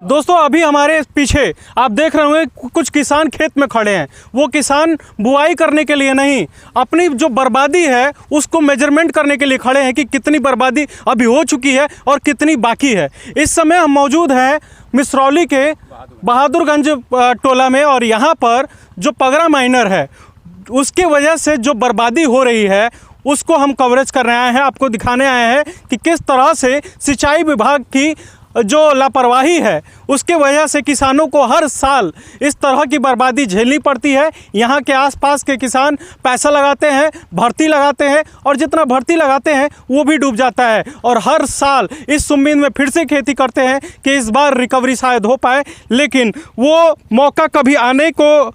दोस्तों अभी हमारे पीछे आप देख रहे होंगे कुछ किसान खेत में खड़े हैं। वो किसान बुआई करने के लिए नहीं, अपनी जो बर्बादी है उसको मेजरमेंट करने के लिए खड़े हैं कि कितनी बर्बादी अभी हो चुकी है और कितनी बाकी है। इस समय हम मौजूद हैं मिसरौली के बहादुरगंज टोला में और यहाँ पर जो पगरा माइनर है उसके वजह से जो बर्बादी हो रही है उसको हम कवरेज करने आए हैं, आपको दिखाने आए हैं कि किस तरह से सिंचाई विभाग की जो लापरवाही है उसके वजह से किसानों को हर साल इस तरह की बर्बादी झेलनी पड़ती है। यहाँ के आसपास के किसान पैसा लगाते हैं, भर्ती लगाते हैं और जितना भर्ती लगाते हैं वो भी डूब जाता है और हर साल इस उम्मीद में फिर से खेती करते हैं कि इस बार रिकवरी शायद हो पाए, लेकिन वो मौका कभी आने को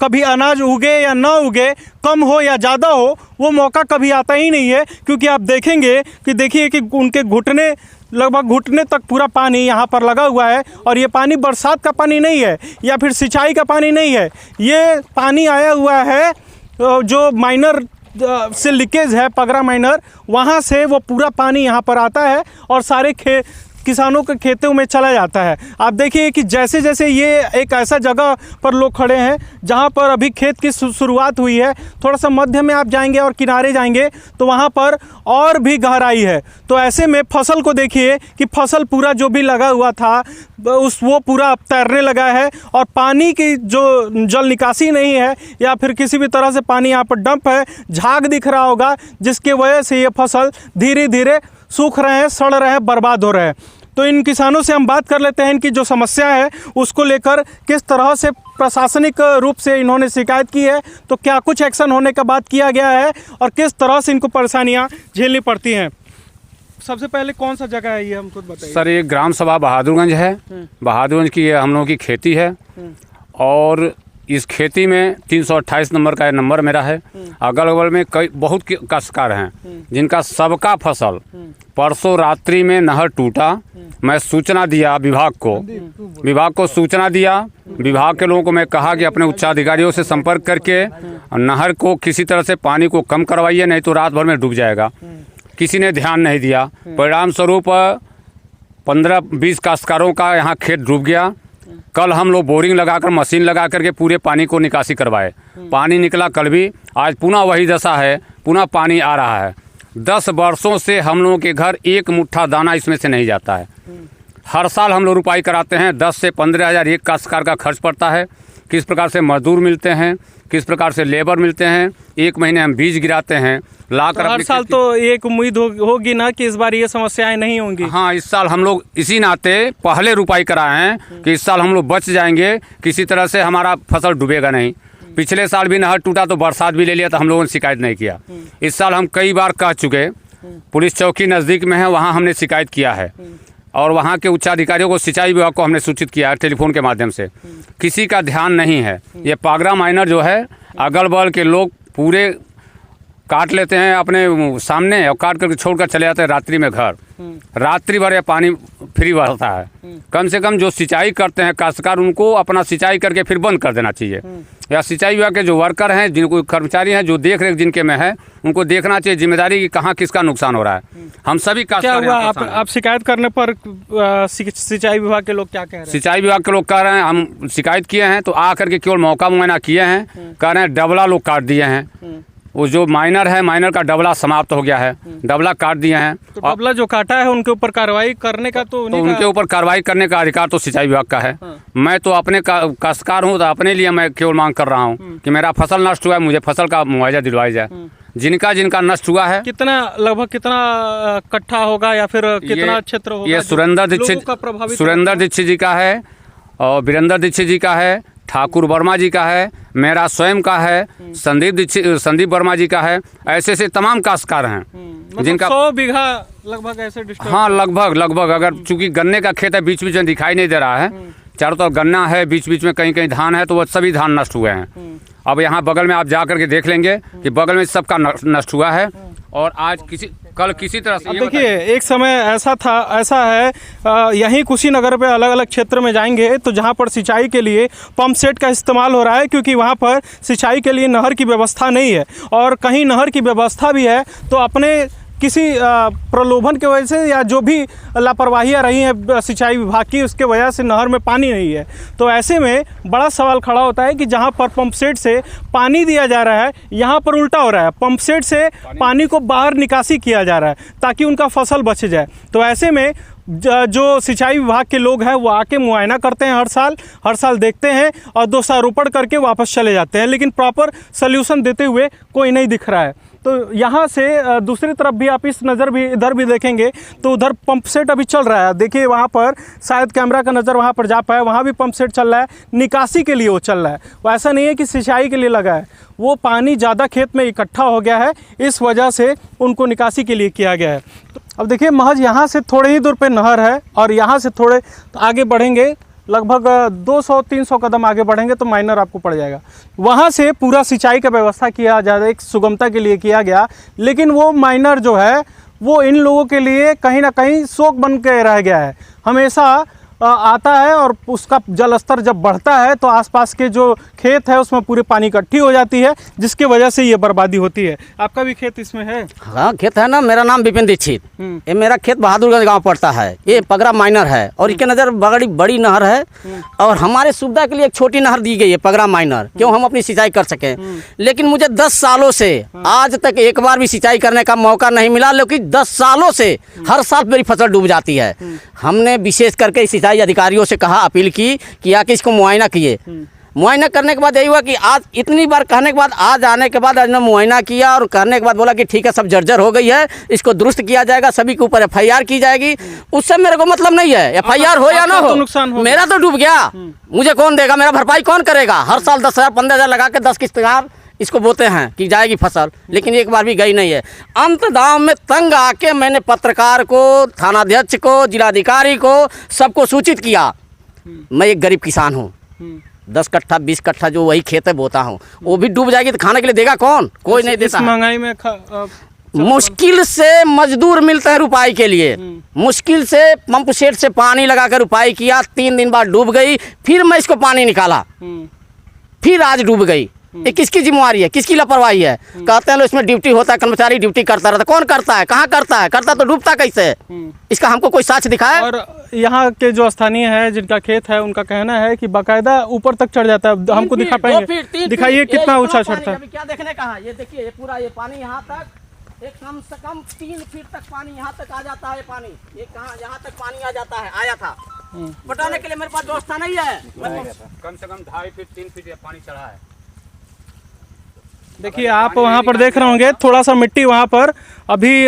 कभी अनाज उगे या ना उगे, कम हो या ज़्यादा हो, वो मौका कभी आता ही नहीं है। क्योंकि आप देखेंगे कि देखिए कि उनके घुटने लगभग घुटने तक पूरा पानी यहाँ पर लगा हुआ है और ये पानी बरसात का पानी नहीं है या फिर सिंचाई का पानी नहीं है, ये पानी आया हुआ है जो माइनर से लीकेज है, पगरा माइनर, वहाँ से वो पूरा पानी यहाँ पर आता है और सारे किसानों के खेतों में चला जाता है। आप देखिए कि जैसे जैसे ये एक ऐसा जगह पर लोग खड़े हैं जहाँ पर अभी खेत की शुरुआत हुई है, थोड़ा सा मध्य में आप जाएंगे और किनारे जाएंगे तो वहाँ पर और भी गहराई है। तो ऐसे में फसल को देखिए कि फसल पूरा जो भी लगा हुआ था वो पूरा अब तैरने लगा है और पानी की जो जल निकासी नहीं है या फिर किसी भी तरह से पानी यहाँ पर डंप है, झाग दिख रहा होगा, जिसके वजह से ये फसल धीरे धीरे सूख रहे हैं, सड़ रहे हैं, बर्बाद हो रहे हैं। तो इन किसानों से हम बात कर लेते हैं इनकी जो समस्या है उसको लेकर, किस तरह से प्रशासनिक रूप से इन्होंने शिकायत की है, तो क्या कुछ एक्शन होने का बात किया गया है और किस तरह से इनको परेशानियां झेलनी पड़ती हैं। सबसे पहले कौन सा जगह है ये हमको बताइए। सर ये ग्राम सभा बहादुरगंज है। बहादुरगंज की हम लोगों की खेती है और इस खेती में 328 नंबर का नंबर मेरा है। अगल बगल में कई बहुत काश्तकार हैं जिनका सबका फसल परसों रात्रि में नहर टूटा। मैं सूचना दिया विभाग को सूचना दिया। विभाग के लोगों को मैं कहा कि अपने उच्चाधिकारियों से संपर्क करके नहर को किसी तरह से पानी को कम करवाइए, नहीं तो रात भर में डूब जाएगा। किसी ने ध्यान नहीं दिया। परिणाम स्वरूप 15-20 काश्तकारों का यहाँ खेत डूब गया। कल हम लोग बोरिंग लगाकर मशीन लगा करके पूरे पानी को निकासी करवाए। पानी निकला कल भी, आज पुनः वही दशा है, पुनः पानी आ रहा है। 10 वर्षों से हम लोगों के घर एक मुट्ठा दाना इसमें से नहीं जाता है। हर साल हम लोग रुपाई कराते हैं, 10 से 15 हज़ार एक काश्तकार का खर्च पड़ता है। किस प्रकार से मजदूर मिलते हैं, किस प्रकार से लेबर मिलते हैं, एक महीने हम बीज गिराते हैं लाकर। हर साल तो एक उम्मीद होगी ना कि इस बार ये समस्याएं नहीं होंगी। हाँ, इस साल हम लोग इसी नाते पहले रुपाई कराए हैं कि इस साल हम लोग बच जाएंगे, किसी तरह से हमारा फसल डूबेगा नहीं। पिछले साल भी नहर टूटा तो बरसात भी ले लिया तो हम लोगों ने शिकायत नहीं किया। इस साल हम कई बार कह चुके, पुलिस चौकी नज़दीक में है, वहाँ हमने शिकायत किया है और वहाँ के उच्चाधिकारियों को, सिंचाई विभाग को हमने सूचित किया है टेलीफोन के माध्यम से। किसी का ध्यान नहीं है। ये पगरा माइनर जो है, अगल बगल के लोग पूरे काट लेते हैं अपने सामने और काट करके छोड़ कर चले जाते हैं रात्रि में घर। रात्रि भर ये पानी फ्री बहता है। कम से कम जो सिंचाई करते हैं काश्तकार, उनको अपना सिंचाई करके फिर बंद कर देना चाहिए। या सिंचाई विभाग के जो वर्कर हैं, जिनको कर्मचारी हैं, जो देख रेख जिनके में है, उनको देखना चाहिए जिम्मेदारी कि कहाँ किसका नुकसान हो रहा है। हम सभी क्या हुआ आप शिकायत करने पर सिंचाई विभाग के लोग क्या कह रहे हैं? सिंचाई विभाग के लोग कह रहे हैं, हम शिकायत किए हैं तो आकर के केवल मौका मुआयना किए हैं। कह रहे हैं डबला लोग काट दिए हैं। वो जो माइनर है, माइनर का डबला समाप्त हो गया है, डबला काट दिए हैं। तो डबला जो काटा है उनके ऊपर कार्रवाई करने का तो उनके ऊपर कार्रवाई करने का अधिकार तो सिंचाई विभाग का है। मैं तो अपने काश्तकार हूँ तो अपने लिए मैं केवल मांग कर रहा हूँ कि मेरा फसल नष्ट हुआ है, मुझे फसल का मुआवजा दिलवाया जाए। जिनका नष्ट हुआ है, लगभग कितना कट्ठा होगा या फिर कितना क्षेत्र होगा? ये सुरेंद्र दीक्षित जी का है और वीरेंद्र दीक्षित जी का है, ठाकुर वर्मा जी का है, मेरा स्वयं का है, संदीप वर्मा जी का है। ऐसे तमाम काश्तकार हैं जिनका 100 बीघा लगभग ऐसे। हाँ, लगभग अगर चूंकि गन्ने का खेत है, बीच बीच में दिखाई नहीं दे रहा है, चारों तरफ गन्ना है, बीच बीच में कहीं कहीं धान है, तो वो सभी धान नष्ट हुए हैं। अब यहाँ बगल में आप जा करके देख लेंगे कि बगल में सबका नष्ट हुआ है। और आज कल किसी तरह से देखिए, एक समय ऐसा है यहीं कुशीनगर पे अलग अलग क्षेत्र में जाएंगे तो जहाँ पर सिंचाई के लिए पंप सेट का इस्तेमाल हो रहा है, क्योंकि वहाँ पर सिंचाई के लिए नहर की व्यवस्था नहीं है और कहीं नहर की व्यवस्था भी है तो अपने किसी प्रलोभन की वजह से या जो भी लापरवाहियाँ रही हैं सिंचाई विभाग की, उसके वजह से नहर में पानी नहीं है। तो ऐसे में बड़ा सवाल खड़ा होता है कि जहाँ पर पंप सेट से पानी दिया जा रहा है, यहाँ पर उल्टा हो रहा है, पंप सेट से पानी को बाहर निकासी किया जा रहा है ताकि उनका फसल बच जाए। तो ऐसे में जो सिंचाई विभाग के लोग हैं वो आके मुआयना करते हैं हर साल देखते हैं और दोषारोपण करके वापस चले जाते हैं, लेकिन प्रॉपर सल्यूशन देते हुए कोई नहीं दिख रहा है। तो यहाँ से दूसरी तरफ भी आप इधर भी देखेंगे तो उधर पंप सेट अभी चल रहा है। देखिए वहाँ पर शायद कैमरा का नज़र वहाँ पर जा पाए, वहाँ भी पंप सेट चल रहा है, निकासी के लिए वो चल रहा है। वो ऐसा नहीं है कि सिंचाई के लिए लगा है, वो पानी ज़्यादा खेत में इकट्ठा हो गया है, इस वजह से उनको निकासी के लिए किया गया है। अब देखिए महज यहाँ से थोड़े ही दूर पे नहर है और यहाँ से थोड़े आगे बढ़ेंगे, लगभग 200-300 कदम आगे बढ़ेंगे तो माइनर आपको पड़ जाएगा। वहाँ से पूरा सिंचाई का व्यवस्था किया जाए, एक सुगमता के लिए किया गया, लेकिन वो माइनर जो है वो इन लोगों के लिए कहीं ना कहीं शोक बन के रह गया है। हमेशा आता है और उसका जल स्तर जब बढ़ता है तो आसपास के जो खेत है उसमें पूरे पानी इकट्ठी हो जाती है, जिसकी वजह से ये बर्बादी होती है। आपका भी खेत इसमें है? हाँ खेत है ना, मेरा नाम विपिन दीक्षित। ये मेरा खेत बहादुरगंज गांव पड़ता है, ये पगरा माइनर है और इसके नज़र बड़ी नहर है और हमारे सुविधा के लिए एक छोटी नहर दी गई है पगरा माइनर, क्यों हम अपनी सिंचाई कर सकें। लेकिन मुझे 10 सालों से आज तक एक बार भी सिंचाई करने का मौका नहीं मिला, लेकिन 10 सालों से हर साल मेरी फसल डूब जाती है। हमने विशेष करके सिंचाई अधिकारियों से कहा, अपील की कि आके इसको मुआयना किए। मुआयना करने के बाद यही हुआ कि आज इतनी बार कहने के बाद आज आने के बाद आज ने मुआयना किया और करने के बाद बोला कि ठीक है सब जर्जर हो गई है, इसको दुरुस्त किया जाएगा, सभी के ऊपर एफआईआर की जाएगी। उससे मेरे को मतलब नहीं है, एफआईआर हो या ना हो, नुकसान हो, मेरा तो डूब गया, मुझे कौन देगा, मेरा भरपाई कौन करेगा। हर साल 10,000-15,000 लगा के 10 किश्तदार इसको बोते हैं कि जाएगी फसल, लेकिन एक बार भी गई नहीं है। अंत दाम में तंग आके मैंने पत्रकार को, थानाध्यक्ष को, जिलाधिकारी को, सबको सूचित किया। मैं एक गरीब किसान हूँ, 10 कट्ठा 20 कट्ठा जो वही खेत है बोता हूँ, वो भी डूब जाएगी तो खाने के लिए देगा कौन? कोई नहीं देता। महंगाई में मुश्किल से मजदूर मिलते हैं रुपाई के लिए, मुश्किल से पंप सेट से पानी लगा कर रुपाई किया, 3 दिन बाद डूब गई, फिर मैं इसको पानी निकाला, फिर आज डूब गई। ये किसकी जिम्मेवारी है, किसकी लापरवाही है? कहते हैं लो इसमें ड्यूटी होता है, कर्मचारी ड्यूटी करता रहता, कौन करता है, कहाँ करता है, करता तो डूबता कैसे? इसका हमको कोई साक्ष्य दिखाए। और यहाँ के जो स्थानीय है जिनका खेत है उनका कहना है कि बाकायदा ऊपर तक चढ़ जाता है। हमको दिखा पाएंगे? दिखाइए कितना ऊंचा चढ़ता है। क्या देखने का है, ये देखिए, ये पूरा ये पानी यहाँ तक, एक कम से कम 3 फीट तक पानी यहाँ तक आ जाता है। पानी ये कहाँ, यहाँ तक पानी आ जाता है, आया था। पटाने के लिए मेरे पास व्यवस्था नहीं है। कम से कम 2.5 फीट 3 फीट पानी चढ़ा है। देखिए आप वहाँ पर देख रहे होंगे थोड़ा सा मिट्टी वहाँ पर अभी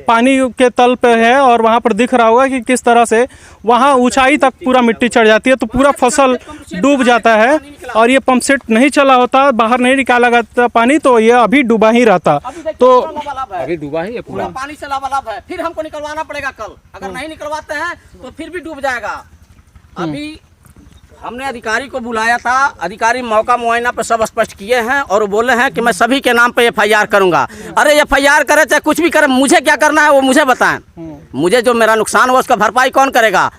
पानी के तल पे है और वहाँ पर दिख रहा होगा कि किस तरह से वहाँ ऊंचाई तक पूरा मिट्टी चढ़ जाती है, तो पूरा फसल डूब जाता है। और ये पंप सेट नहीं चला होता, बाहर नहीं निकाला जाता पानी, तो ये अभी डूबा ही रहता। तो अभी डूबा ही है पूरा पानी से लबालब है, फिर हमको निकलवाना पड़ेगा कल। अगर नहीं निकलवाते हैं तो फिर भी डूब जाएगा। अभी हमने अधिकारी को बुलाया था, अधिकारी मौका मुआयना पे सब स्पष्ट किए हैं और वो बोले हैं कि मैं सभी के नाम पे एफआईआर करूंगा। अरे एफआईआर करे चाहे कुछ भी करे, मुझे क्या करना है वो मुझे बताएं। मुझे जो मेरा नुकसान हुआ उसका भरपाई कौन करेगा?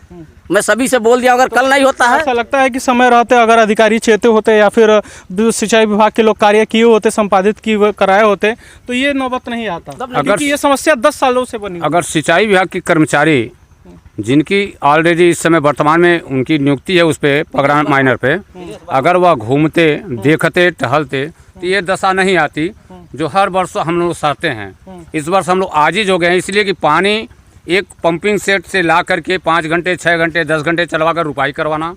मैं सभी से बोल दिया, अगर कल नहीं होता है। ऐसा लगता है कि समय रहते अगर अधिकारी चेते होते या फिर सिंचाई विभाग के लोग कार्य किए होते, संपादित किए कराए होते, तो ये नौबत नहीं आता। अगर ये समस्या 10 सालों से बनी। अगर सिंचाई विभाग के कर्मचारी जिनकी ऑलरेडी इस समय वर्तमान में उनकी नियुक्ति है उस पे पगरा माइनर पे, अगर वह घूमते, देखते, टहलते तो ये दशा नहीं आती जो हर वर्ष हम लोग सहते हैं। इस वर्ष हम लोग आजिज हो गए हैं, इसलिए कि पानी एक पंपिंग सेट से ला करके 5 घंटे 6 घंटे 10 घंटे चलवा कर रुपाई करवाना,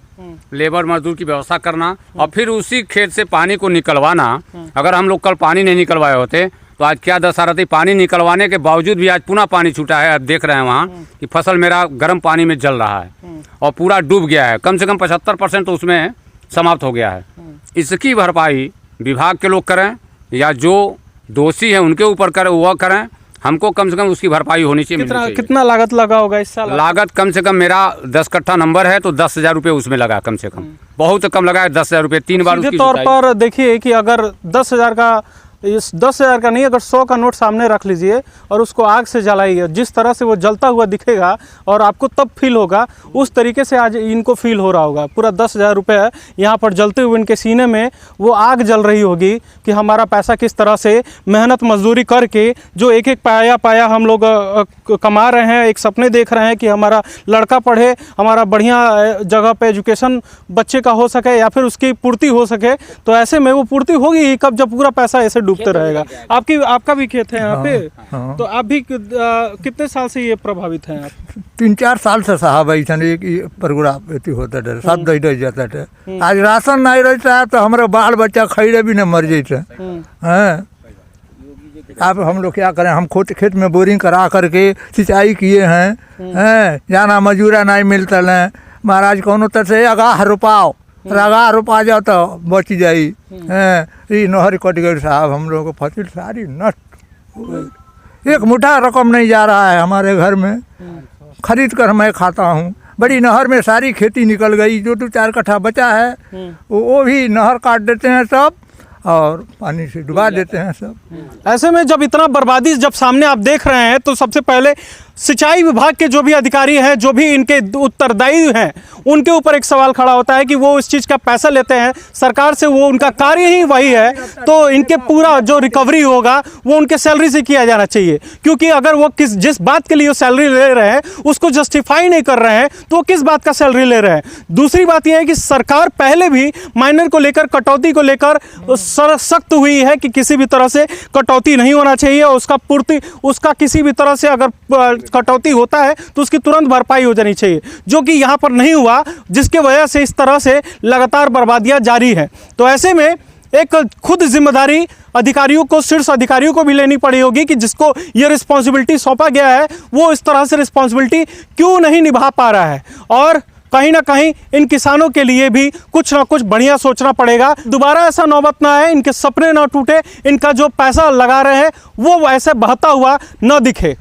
लेबर मजदूर की व्यवस्था करना और फिर उसी खेत से पानी को निकलवाना। अगर हम लोग कल पानी नहीं निकलवाए होते तो आज क्या दशा रहती। पानी निकलवाने के बावजूद भी आज पुनः पानी छूटा है। आप देख रहे हैं वहाँ कि फसल मेरा गर्म पानी में जल रहा है और पूरा डूब गया है, कम से कम 75% तो उसमें समाप्त हो गया है। इसकी भरपाई विभाग के लोग करें या जो दोषी हैं उनके ऊपर करें, वह करें। हमको कम से कम उसकी भरपाई होनी चाहिए। कितना लागत लगा होगा इस साल? लागत कम से कम मेरा 10 कट्ठा नंबर है तो 10,000 रुपये उसमें लगा, कम से कम बहुत कम लगा है 10,000 रुपये। 3 बार सीधे तौर पर देखिए कि अगर 10,000 का इस 10,000 का नहीं, अगर 100 का नोट सामने रख लीजिए और उसको आग से जलाइए, जिस तरह से वो जलता हुआ दिखेगा और आपको तब फील होगा, उस तरीके से आज इनको फील हो रहा होगा। पूरा 10,000 रुपये यहाँ पर जलते हुए इनके सीने में वो आग जल रही होगी कि हमारा पैसा किस तरह से मेहनत मजदूरी करके जो एक एक पाया हम लोग कमा रहे हैं, एक सपने देख रहे हैं कि हमारा लड़का पढ़े, हमारा बढ़िया जगह पे एजुकेशन बच्चे का हो सके या फिर उसकी पूर्ति हो सके। तो ऐसे में वो पूर्ति होगी ही कब, जब पूरा पैसा ऐसे डूबते रहेगा। आपका भी खेत है यहाँ पे? तो आप भी कितने साल से ये प्रभावित हैं आप? 3-4 साल से साहब ऐसा एक प्रोग्राम होता था, सब दही रह जाता था। आज राशन नहीं रहता है तो हमारे बाल बच्चा खैरे भी न मर जाते हैं। अब हम लोग क्या करें, हम खुद खेत में बोरिंग करा करके सिंचाई किए हैं, जाना मजूरा नहीं मिलता है। महाराज कौन तरह से अगाह रुपाओ, अगाह रुपा जाओ तो बच जाई। ये नहर कट गई साहब, हम लोगों को फसल सारी नष्ट। एक मुठा रकम नहीं जा रहा है हमारे घर में, खरीद कर मैं खाता हूँ। बड़ी नहर में सारी खेती निकल गई, जो 2-4 कट्ठा बचा है वो भी नहर काट देते हैं सब और पानी से डुबा देते हैं सब। ऐसे में जब इतना बर्बादी जब सामने आप देख रहे हैं तो सबसे पहले सिंचाई विभाग के जो भी अधिकारी हैं, जो भी इनके उत्तरदायी हैं, उनके ऊपर एक सवाल खड़ा होता है कि वो इस चीज़ का पैसा लेते हैं सरकार से, वो उनका कार्य ही वही है, तो इनके पूरा जो रिकवरी होगा वो उनके सैलरी से किया जाना चाहिए। क्योंकि अगर वो जिस बात के लिए सैलरी ले रहे हैं उसको जस्टिफाई नहीं कर रहे हैं तो वो किस बात का सैलरी ले रहे हैं। दूसरी बात यह है कि सरकार पहले भी माइनर को लेकर, कटौती को लेकर सख्त हुई है कि किसी भी तरह से कटौती नहीं होना चाहिए, उसका पूर्ति, उसका किसी भी तरह से अगर कटौती होता है तो उसकी तुरंत भरपाई हो जानी चाहिए, जो कि यहाँ पर नहीं हुआ, जिसके वजह से इस तरह से लगातार बर्बादियाँ जारी हैं। तो ऐसे में एक खुद जिम्मेदारी अधिकारियों को, शीर्ष अधिकारियों को भी लेनी पड़ी होगी कि जिसको ये रिस्पॉन्सिबिलिटी सौंपा गया है वो इस तरह से रिस्पॉन्सिबिलिटी क्यों नहीं निभा पा रहा है। और कहीं ना कहीं इन किसानों के लिए भी कुछ ना कुछ बढ़िया सोचना पड़ेगा, दोबारा ऐसा नौबत ना आए, इनके सपने ना टूटे, इनका जो पैसा लगा रहे हैं वो ऐसे बहता हुआ न दिखे।